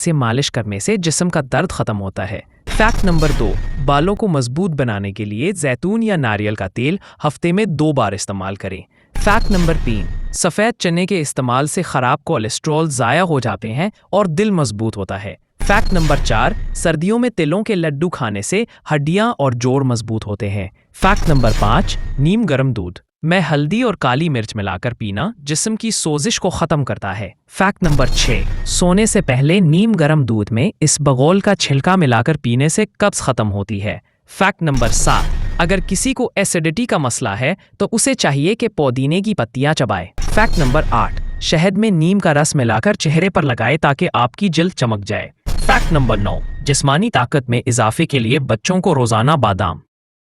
से मालिश करने से जिस्म का दर्द खत्म होता है। फैक्ट नंबर 2, बालों को मजबूत बनाने के लिए जैतून या नारियल का तेल हफ्ते में 2 बार इस्तेमाल करें। फैक्ट नंबर 3, सफ़ेद चने के इस्तेमाल से खराब कोलेस्ट्रॉल ज़ाया हो जाते हैं और दिल मजबूत होता है। फैक्ट नंबर 4, सर्दियों में तिलों के लड्डू खाने से हड्डियां और जोड़ मजबूत होते हैं। फैक्ट नंबर 5, नीम गर्म दूध में हल्दी और काली मिर्च मिलाकर पीना जिस्म की सोजिश को ख़त्म करता है। फैक्ट नंबर 6, सोने से पहले नीम गर्म दूध में इसबगोल का छिलका मिलाकर पीने से कब्ज़ ख़त्म होती है। फैक्ट नंबर 7, अगर किसी को एसिडिटी का मसला है तो उसे चाहिए कि पुदीने की पत्तियां चबाए। फैक्ट नंबर 8, शहद में नीम का रस मिलाकर चेहरे पर लगाए ताकि आपकी जल्द चमक जाए। फैक्ट नंबर 9, जिस्मानी ताकत में इजाफे के लिए बच्चों को रोजाना बादाम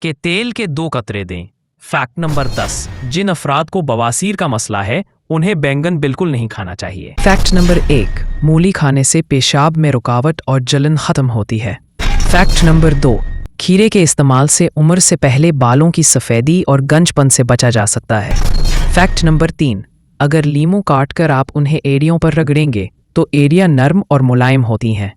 के तेल के 2 कतरे दें। फैक्ट नंबर 10, जिन अफराद को बवासीर का मसला है उन्हें बैंगन बिल्कुल नहीं खाना चाहिए। फैक्ट नंबर 1, मूली खाने से पेशाब में रुकावट और जलन खत्म होती है। फैक्ट नंबर 2, खीरे के इस्तेमाल से उम्र से पहले बालों की सफ़ेदी और गंजपन से बचा जा सकता है। फैक्ट नंबर 3, अगर लीमू काटकर आप उन्हें एड़ियों पर रगड़ेंगे तो एड़ियां नर्म और मुलायम होती हैं।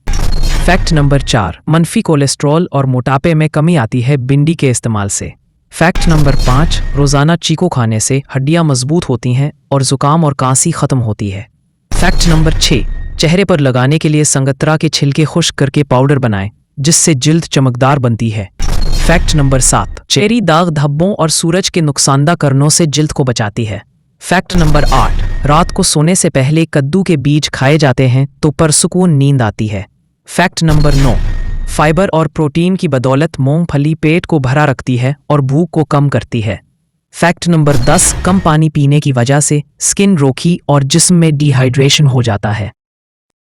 फैक्ट नंबर 4, मनफी कोलेस्ट्रॉल और मोटापे में कमी आती है भिंडी के इस्तेमाल से। फैक्ट नंबर 5, रोज़ाना चीकू खाने से हड्डियां मजबूत होती हैं और ज़ुकाम और कांसी ख़त्म होती है। फैक्ट नंबर 6, चेहरे पर लगाने के लिए संगतरा के छिलके खुश्क करके पाउडर बनाएं जिससे जिल्द चमकदार बनती है। फैक्ट नंबर 7, चेरी दाग धब्बों और सूरज के नुकसानदा करनों से जिल्द को बचाती है। फैक्ट नंबर 8, रात को सोने से पहले कद्दू के बीज खाए जाते हैं तो परसुकून नींद आती है। फैक्ट नंबर 9, फाइबर और प्रोटीन की बदौलत मूंगफली पेट को भरा रखती है और भूख को कम करती है। फैक्ट नंबर 10, कम पानी पीने की वजह से स्किन रोकी और जिस्म में डिहाइड्रेशन हो जाता है।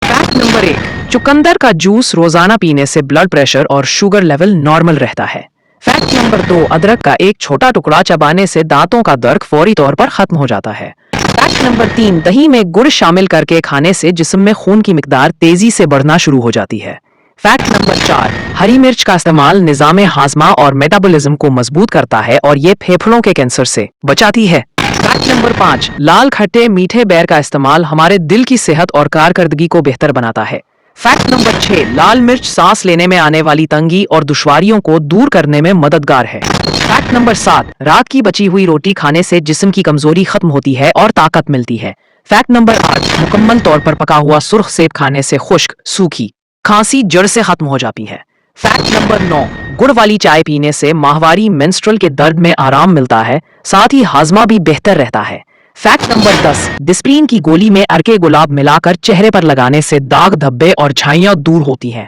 फैक्ट नंबर 1, चुकंदर का जूस रोजाना पीने से ब्लड प्रेशर और शुगर लेवल नॉर्मल रहता है। फैक्ट नंबर 2, अदरक का एक छोटा टुकड़ा चबाने से दांतों का दर्द फौरी तौर पर खत्म हो जाता है। फैक्ट नंबर 3, दही में गुड़ शामिल करके खाने से जिस्म में खून की मिकदार तेजी से बढ़ना शुरू हो जाती है। फैक्ट नंबर 4, हरी मिर्च का इस्तेमाल निज़ामे हाजमा और मेटाबॉलिज्म को मजबूत करता है और ये फेफड़ों के कैंसर से बचाती है। फैक्ट नंबर 5, लाल खट्टे मीठे बेर का इस्तेमाल हमारे दिल की सेहत और कारकर्दगी को बेहतर बनाता है। फैक्ट नंबर 6, लाल मिर्च सांस लेने में आने वाली तंगी और दुश्वारियों को दूर करने में मददगार है। फैक्ट नंबर 7, रात की बची हुई रोटी खाने से जिस्म की कमजोरी खत्म होती है और ताकत मिलती है। फैक्ट नंबर 8, मुकम्मल तौर पर पका हुआ सुर्ख सेब खाने से खुश्क, सूखी खांसी जड़ से खत्म हो जाती है। फैक्ट नंबर 9, गुड़ वाली चाय पीने से माहवारी मेंस्ट्रुअल के दर्द में आराम मिलता है, साथ ही हाजमा भी बेहतर रहता है। फैक्ट नंबर 10, डिस्प्रीन की गोली में अर्के गुलाब मिलाकर चेहरे पर लगाने से दाग धब्बे और झाइयां दूर होती हैं।